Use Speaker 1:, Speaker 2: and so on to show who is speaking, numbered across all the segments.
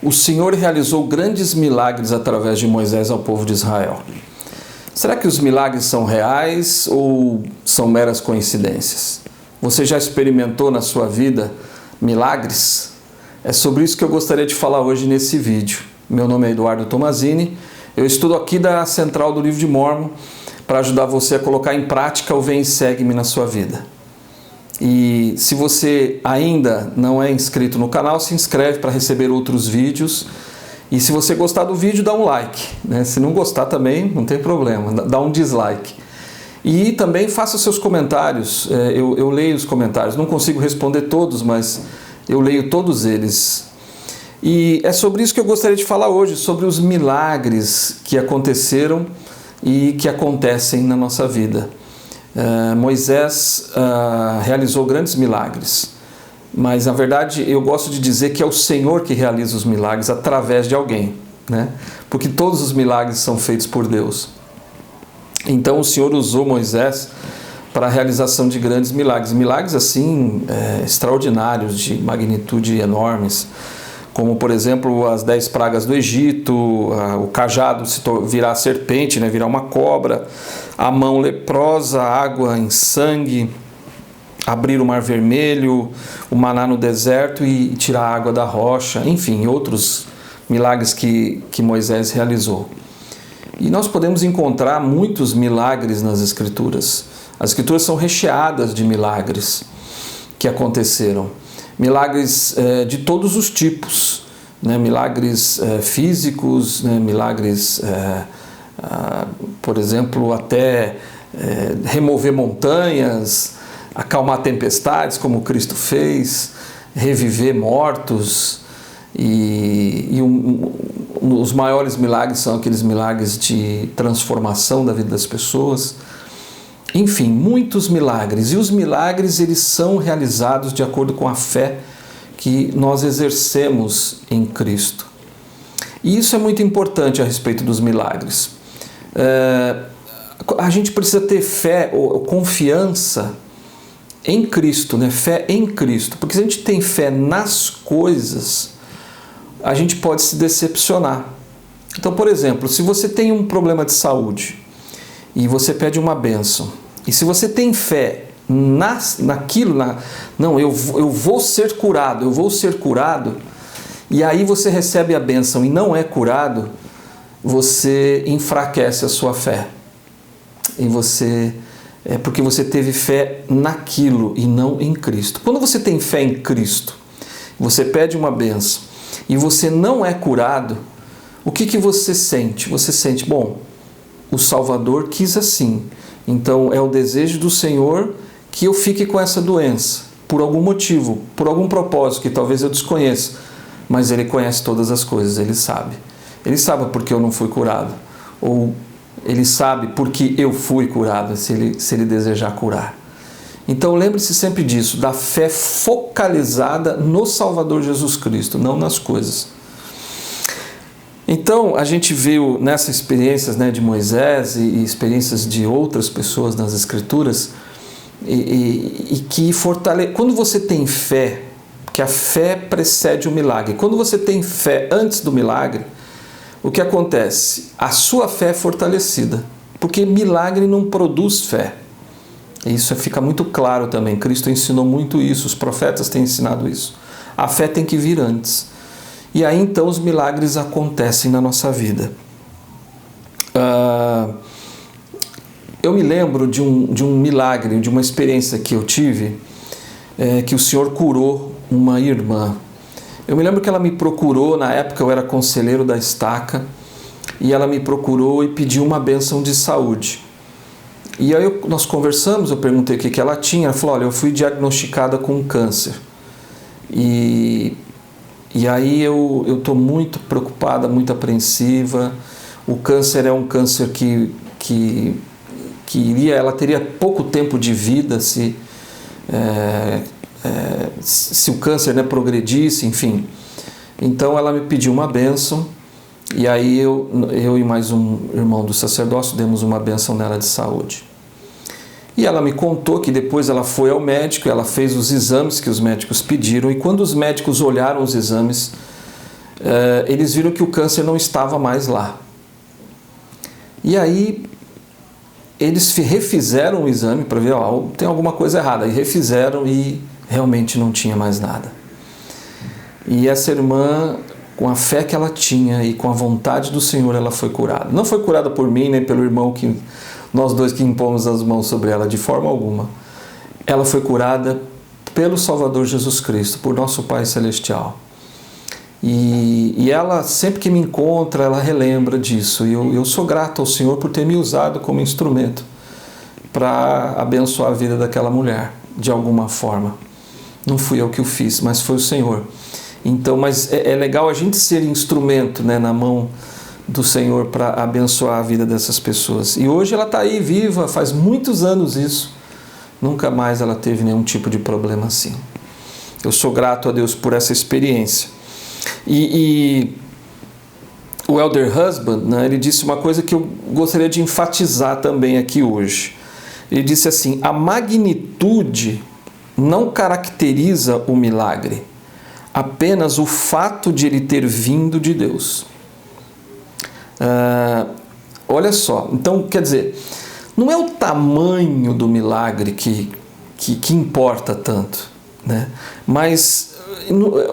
Speaker 1: O Senhor realizou grandes milagres através de Moisés ao povo de Israel. Será que os milagres são reais ou são meras coincidências? Você já experimentou na sua vida milagres? É sobre isso que eu gostaria de falar hoje nesse vídeo. Meu nome é Eduardo Tomazini, eu estudo aqui da Central do Livro de Mórmon para ajudar você a colocar em prática o Vem e Segue-me na sua vida. E se você ainda não é inscrito no canal, se inscreve para receber outros vídeos. E se você gostar do vídeo, dá um like, né? Se não gostar também, não tem problema, dá um dislike. E também faça seus comentários, eu leio os comentários, não consigo responder todos, mas eu leio todos eles. E é sobre isso que eu gostaria de falar hoje, sobre os milagres que aconteceram e que acontecem na nossa vida. Moisés realizou grandes milagres, mas na verdade eu gosto de dizer que é o Senhor que realiza os milagres através de alguém, né? Porque todos os milagres são feitos por Deus. Então o Senhor usou Moisés para a realização de grandes milagres, milagres assim extraordinários, de magnitude enormes, como por exemplo as 10 pragas do Egito, o cajado virar serpente, né, virar uma cobra, a mão leprosa, a água em sangue, abrir o mar vermelho, o maná no deserto e tirar a água da rocha, enfim, outros milagres que Moisés realizou. E nós podemos encontrar muitos milagres nas Escrituras. As Escrituras são recheadas de milagres que aconteceram. Milagres de todos os tipos, né? Milagres físicos, né? Milagres, por exemplo, até remover montanhas, acalmar tempestades, como Cristo fez, reviver mortos. Os maiores milagres são aqueles milagres de transformação da vida das pessoas. Enfim, muitos milagres. E os milagres, eles são realizados de acordo com a fé que nós exercemos em Cristo. E isso é muito importante a respeito dos milagres. A gente precisa ter fé ou confiança em Cristo, né? Fé em Cristo. Porque se a gente tem fé nas coisas, a gente pode se decepcionar. Então, por exemplo, se você tem um problema de saúde e você pede uma bênção, e se você tem fé naquilo, não, eu vou ser curado, e aí você recebe a bênção e não é curado, você enfraquece a sua fé. E porque você teve fé naquilo e não em Cristo. Quando você tem fé em Cristo, você pede uma bênção e você não é curado, o que você sente? Você sente, bom, o Salvador quis assim. Então é o desejo do Senhor que eu fique com essa doença, por algum motivo, por algum propósito que talvez eu desconheça, mas Ele conhece todas as coisas, Ele sabe. Ele sabe porque eu não fui curado, ou Ele sabe porque eu fui curado, se ele desejar curar. Então lembre-se sempre disso, da fé focalizada no Salvador Jesus Cristo, não nas coisas. Então, a gente viu nessas experiências, né, de Moisés e experiências de outras pessoas nas Escrituras, quando você tem fé, que a fé precede o milagre, quando você tem fé antes do milagre, o que acontece? A sua fé é fortalecida, porque milagre não produz fé. Isso fica muito claro também, Cristo ensinou muito isso, os profetas têm ensinado isso. A fé tem que vir antes. E aí então os milagres acontecem na nossa vida. Eu me lembro de um milagre, de uma experiência que eu tive, que o Senhor curou uma irmã. Eu me lembro que ela me procurou, na época eu era conselheiro da Estaca, e ela me procurou e pediu uma bênção de saúde. E aí nós conversamos, eu perguntei o que ela tinha, ela falou, olha, eu fui diagnosticada com câncer. E aí eu estou muito preocupada, muito apreensiva. O câncer é um câncer que ela teria pouco tempo de vida se o câncer, né, progredisse, enfim. Então ela me pediu uma bênção, e aí eu e mais um irmão do sacerdócio demos uma bênção nela de saúde. E ela me contou que depois ela foi ao médico, ela fez os exames que os médicos pediram, e quando os médicos olharam os exames, eles viram que o câncer não estava mais lá. E aí eles refizeram o exame para ver, tem alguma coisa errada. E refizeram e realmente não tinha mais nada. E essa irmã, com a fé que ela tinha e com a vontade do Senhor, ela foi curada. Não foi curada por mim, nem pelo irmão que nós dois que impomos as mãos sobre ela, de forma alguma. Ela foi curada pelo Salvador Jesus Cristo, por nosso Pai Celestial. E ela, sempre que me encontra, ela relembra disso. E eu sou grato ao Senhor por ter me usado como instrumento para abençoar a vida daquela mulher, de alguma forma. Não fui eu que o fiz, mas foi o Senhor. Então, mas é legal a gente ser instrumento, né, na mão do Senhor para abençoar a vida dessas pessoas. E hoje ela está aí viva, faz muitos anos isso. Nunca mais ela teve nenhum tipo de problema assim. Eu sou grato a Deus por essa experiência. E o Elder Husband, né, ele disse uma coisa que eu gostaria de enfatizar também aqui hoje. Ele disse assim: a magnitude não caracteriza o milagre, apenas o fato de ele ter vindo de Deus. Olha só, então quer dizer, não é o tamanho do milagre que importa tanto, né? Mas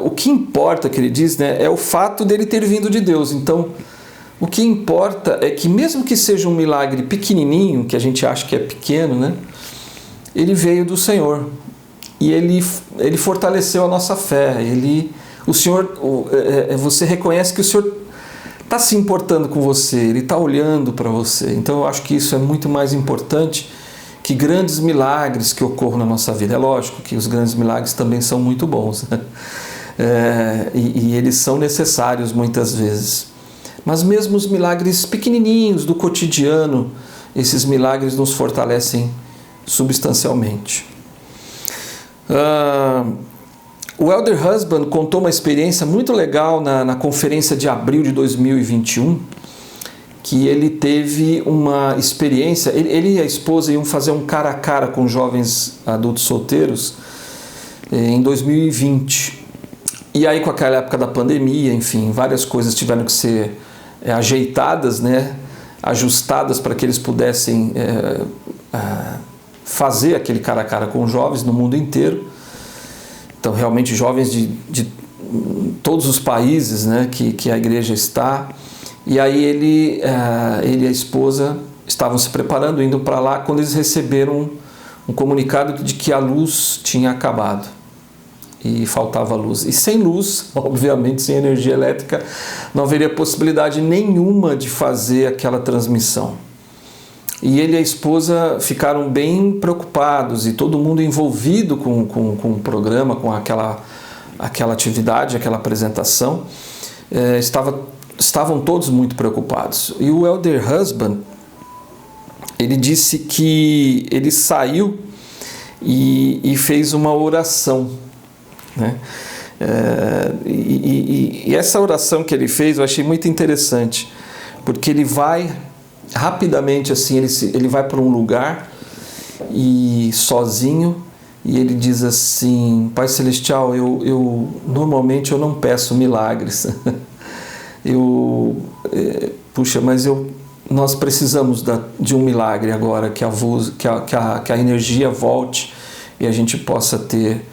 Speaker 1: o que importa, que ele diz, né, é o fato dele ter vindo de Deus. Então, o que importa é que mesmo que seja um milagre pequenininho, que a gente acha que é pequeno, né, ele veio do Senhor. E ele fortaleceu a nossa fé. O Senhor, você reconhece que o Senhor está se importando com você, Ele está olhando para você. Então eu acho que isso é muito mais importante que grandes milagres que ocorram na nossa vida. É lógico que os grandes milagres também são muito bons, né? E eles são necessários muitas vezes. Mas mesmo os milagres pequenininhos do cotidiano, esses milagres nos fortalecem substancialmente. O Elder Husband contou uma experiência muito legal na conferência de abril de 2021, que ele teve uma experiência, ele e a esposa iam fazer um cara a cara com jovens adultos solteiros em 2020. E aí, com aquela época da pandemia, enfim, várias coisas tiveram que ser ajeitadas, né, ajustadas para que eles pudessem fazer aquele cara a cara com jovens no mundo inteiro. Então, realmente, jovens de todos os países, né, que a igreja está. E aí ele e a esposa estavam se preparando, indo para lá, quando eles receberam um comunicado de que a luz tinha acabado e faltava luz. E sem luz, obviamente, sem energia elétrica, não haveria possibilidade nenhuma de fazer aquela transmissão. E ele e a esposa ficaram bem preocupados, e todo mundo envolvido com o programa, com aquela atividade, aquela apresentação, estavam todos muito preocupados. E o Elder Husband, ele disse que ele saiu e fez uma oração, né? E essa oração que ele fez eu achei muito interessante, porque ele vai rapidamente assim, ele vai para um lugar e sozinho, e ele diz assim: Pai Celestial, normalmente eu não peço milagres. Mas nós precisamos de um milagre agora, que a energia volte e a gente possa ter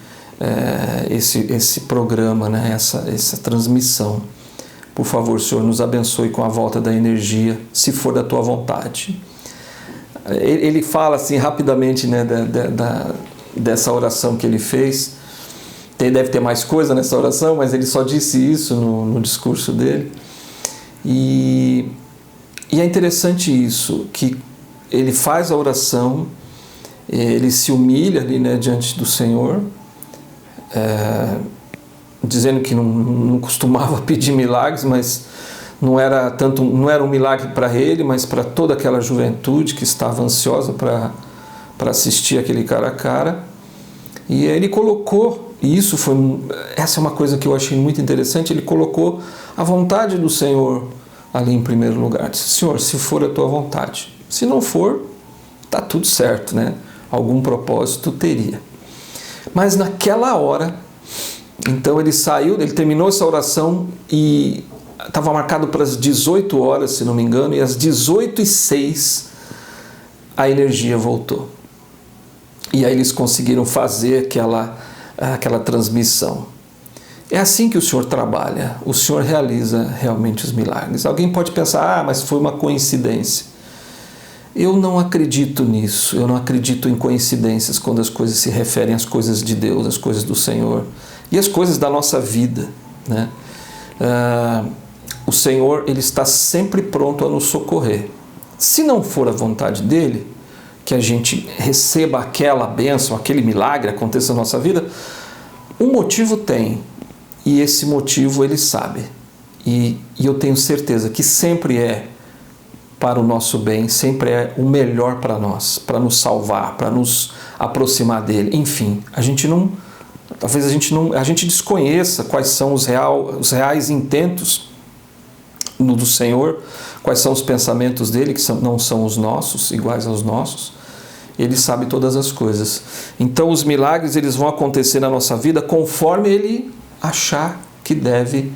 Speaker 1: esse programa, né? essa transmissão. Por favor, Senhor, nos abençoe com a volta da energia, se for da Tua vontade. Ele fala assim rapidamente, né, dessa oração que ele fez. Deve ter mais coisa nessa oração, mas ele só disse isso no discurso dele. E é interessante isso, que ele faz a oração, ele se humilha ali, né, diante do Senhor, dizendo que não costumava pedir milagres, mas não era um milagre para ele, mas para toda aquela juventude que estava ansiosa para assistir aquele cara a cara. E ele colocou, essa é uma coisa que eu achei muito interessante, ele colocou a vontade do Senhor ali em primeiro lugar. Disse: Senhor, se for a Tua vontade. Se não for, está tudo certo, né? Algum propósito teria. Mas naquela hora, Então ele saiu, ele terminou essa oração e estava marcado para as 18 horas, se não me engano, e às 18h06 a energia voltou. E aí eles conseguiram fazer aquela transmissão. É assim que o Senhor trabalha, o Senhor realiza realmente os milagres. Alguém pode pensar, mas foi uma coincidência. Eu não acredito nisso, eu não acredito em coincidências quando as coisas se referem às coisas de Deus, às coisas do Senhor e às coisas da nossa vida, né? O Senhor, Ele está sempre pronto a nos socorrer. Se não for a vontade dEle, que a gente receba aquela bênção, aquele milagre aconteça na nossa vida, um motivo tem, e esse motivo Ele sabe. E eu tenho certeza que sempre é para o nosso bem, sempre é o melhor para nós, para nos salvar, para nos aproximar dele. Enfim, talvez a gente desconheça quais são os reais intentos do Senhor, quais são os pensamentos dele, que não são os nossos, iguais aos nossos. Ele sabe todas as coisas. Então os milagres eles vão acontecer na nossa vida conforme ele achar que deve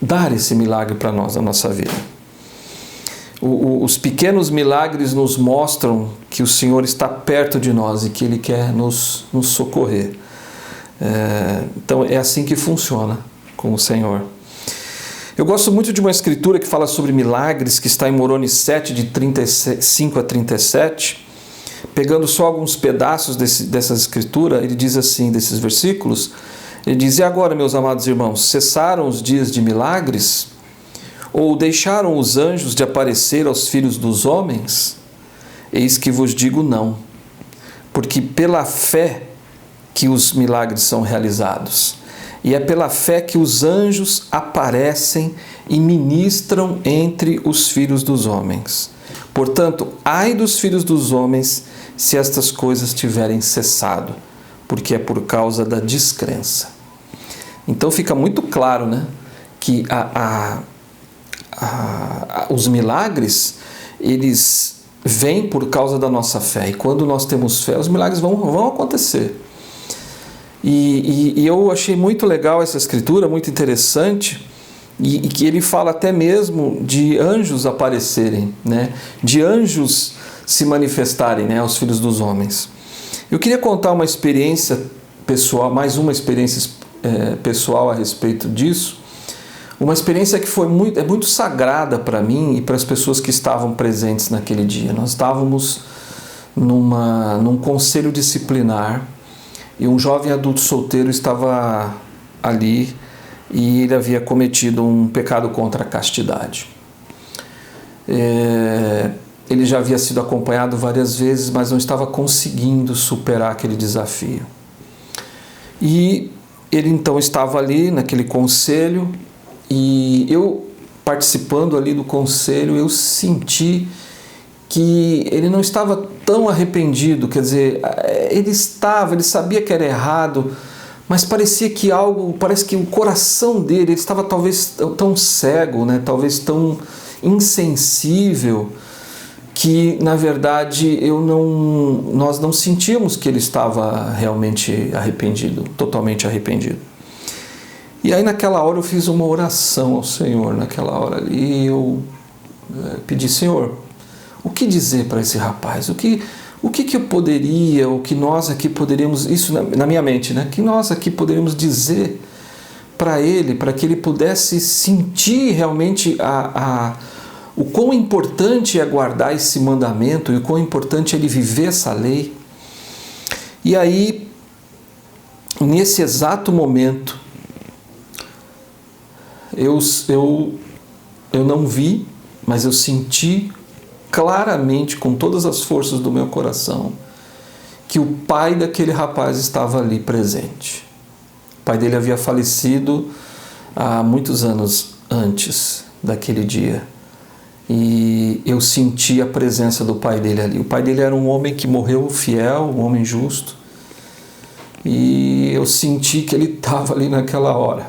Speaker 1: dar esse milagre para nós na nossa vida. Os pequenos milagres nos mostram que o Senhor está perto de nós e que Ele quer nos socorrer. Então é assim que funciona com o Senhor. Eu gosto muito de uma escritura que fala sobre milagres, que está em Moroni 7, de 35 a 37. Pegando só alguns pedaços dessa escritura, ele diz assim, desses versículos, ele diz: e agora, meus amados irmãos, cessaram os dias de milagres? Ou deixaram os anjos de aparecer aos filhos dos homens? Eis que vos digo não, porque pela fé que os milagres são realizados, e é pela fé que os anjos aparecem e ministram entre os filhos dos homens. Portanto, ai dos filhos dos homens se estas coisas tiverem cessado, porque é por causa da descrença. Então fica muito claro, né, que os milagres, eles vêm por causa da nossa fé. E quando nós temos fé, os milagres vão acontecer. E eu achei muito legal essa escritura, muito interessante, e que ele fala até mesmo de anjos aparecerem, né? De anjos se manifestarem, né, aos filhos dos homens. Eu queria contar uma experiência pessoal, mais uma experiência pessoal a respeito disso. Uma experiência que é muito sagrada para mim e para as pessoas que estavam presentes naquele dia. Nós estávamos num conselho disciplinar e um jovem adulto solteiro estava ali e ele havia cometido um pecado contra a castidade. Ele já havia sido acompanhado várias vezes, mas não estava conseguindo superar aquele desafio. E ele então estava ali naquele conselho. E eu, participando ali do conselho, eu senti que ele não estava tão arrependido, quer dizer, ele sabia que era errado, mas parece que o coração dele, ele estava talvez tão cego, né, talvez tão insensível, que na verdade nós não sentíamos que ele estava realmente arrependido, totalmente arrependido. E aí naquela hora eu fiz uma oração ao Senhor, naquela hora ali eu pedi: Senhor, o que dizer para esse rapaz? O que eu poderia, o que nós aqui poderíamos, isso na minha mente, né? Que nós aqui poderíamos dizer para ele, para que ele pudesse sentir realmente o quão importante é guardar esse mandamento e o quão importante é ele viver essa lei. E aí, nesse exato momento, eu não vi, mas eu senti claramente, com todas as forças do meu coração, que o pai daquele rapaz estava ali presente. O pai dele havia falecido há muitos anos antes daquele dia. E eu senti a presença do pai dele ali. O pai dele era um homem que morreu fiel, um homem justo. E eu senti que ele estava ali naquela hora.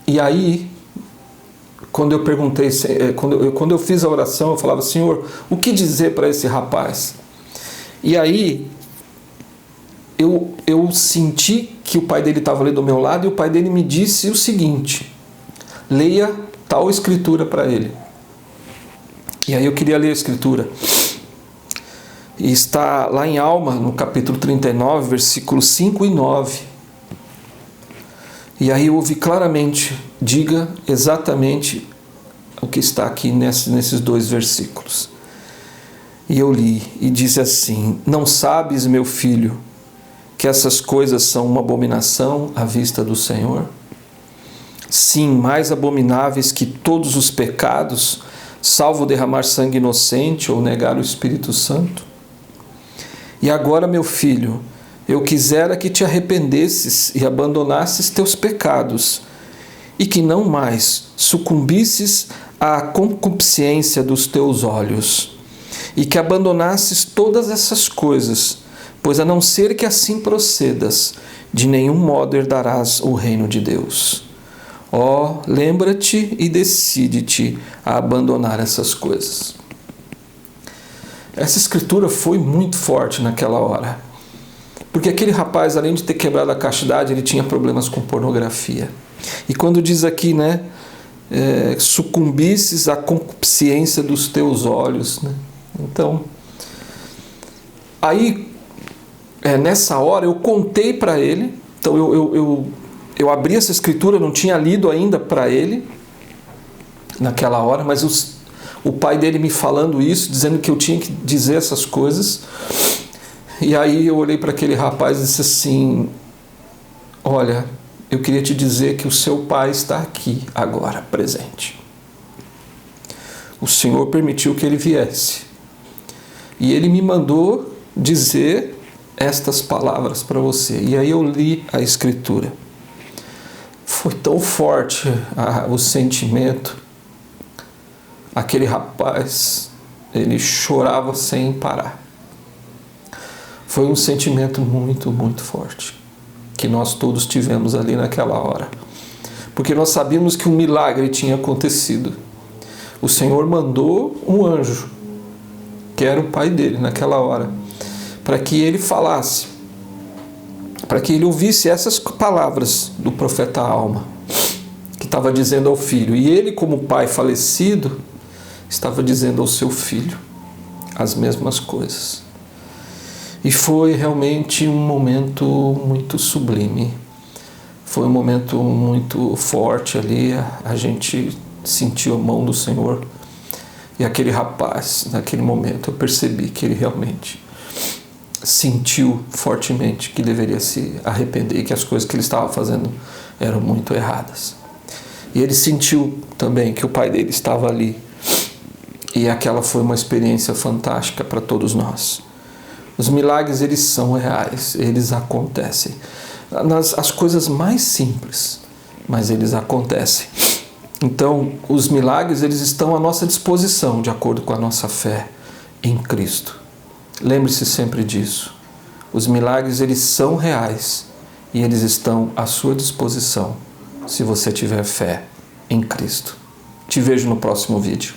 Speaker 1: E aí, quando eu perguntei, quando eu fiz a oração, eu falava: Senhor, o que dizer para esse rapaz? E aí eu senti que o pai dele estava ali do meu lado, e o pai dele me disse o seguinte: leia tal escritura para ele. E aí eu queria ler a escritura. E está lá em Alma, no capítulo 39, versículos 5 e 9. E aí eu ouvi claramente: diga exatamente o que está aqui nesses dois versículos. E eu li, e diz assim: não sabes, meu filho, que essas coisas são uma abominação à vista do Senhor? Sim, mais abomináveis que todos os pecados, salvo derramar sangue inocente ou negar o Espírito Santo. E agora, meu filho, eu quisera que te arrependesses e abandonasses teus pecados, e que não mais sucumbisses à concupiscência dos teus olhos, e que abandonasses todas essas coisas, pois a não ser que assim procedas, de nenhum modo herdarás o reino de Deus. Ó, lembra-te e decide-te a abandonar essas coisas. Essa escritura foi muito forte naquela hora, porque aquele rapaz, além de ter quebrado a castidade, ele tinha problemas com pornografia. E quando diz aqui, né, sucumbisses à concupiscência dos teus olhos, né? Então, aí, nessa hora, eu contei para ele. Então eu abri essa escritura, não tinha lido ainda para ele naquela hora, mas o pai dele me falando isso, dizendo que eu tinha que dizer essas coisas. E aí eu olhei para aquele rapaz e disse assim: olha, eu queria te dizer que o seu pai está aqui agora, presente. O Senhor permitiu que ele viesse. E ele me mandou dizer estas palavras para você. E aí eu li a escritura. Foi tão forte o sentimento. Aquele rapaz, ele chorava sem parar. Foi um sentimento muito, muito forte que nós todos tivemos ali naquela hora. Porque nós sabíamos que um milagre tinha acontecido. O Senhor mandou um anjo, que era o pai dele naquela hora, para que ele falasse, para que ele ouvisse essas palavras do profeta Alma, que estava dizendo ao filho. E ele, como pai falecido, estava dizendo ao seu filho as mesmas coisas. E foi realmente um momento muito sublime. Foi um momento muito forte ali. A gente sentiu a mão do Senhor. E aquele rapaz, naquele momento, eu percebi que ele realmente sentiu fortemente que deveria se arrepender e que as coisas que ele estava fazendo eram muito erradas. E ele sentiu também que o pai dele estava ali. E aquela foi uma experiência fantástica para todos nós. Os milagres, eles são reais, eles acontecem. As coisas mais simples, mas eles acontecem. Então, os milagres, eles estão à nossa disposição, de acordo com a nossa fé em Cristo. Lembre-se sempre disso. Os milagres, eles são reais e eles estão à sua disposição, se você tiver fé em Cristo. Te vejo no próximo vídeo.